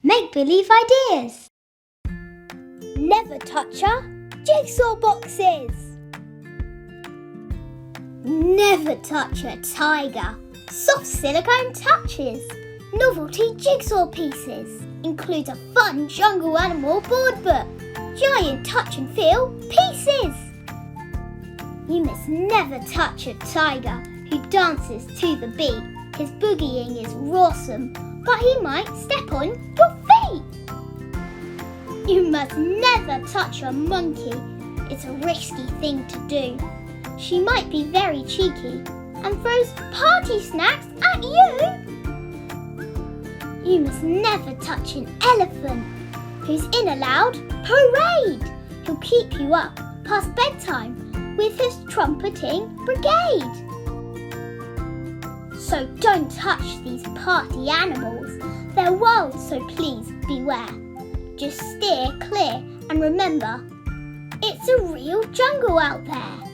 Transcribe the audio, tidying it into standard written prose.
make-believe ideas. Never touch a jigsaw boxes. Never touch a tiger. Soft silicone touches. Novelty jigsaw pieces. Includes a fun jungle animal board book. Giant touch and feel pieces. You must never touch a tiger who dances to the beat. His boogieing is rawsome, but he might step on your feet. You must never touch a monkey. It's a risky thing to do. She might be very cheeky and throws party snacks at you. You must never touch an elephant who's in a loud parade. He'll keep you up past bedtime with his trumpeting brigade. So don't touch these party animals. They're wild, so please beware. Just steer clear and remember, it's a real jungle out there.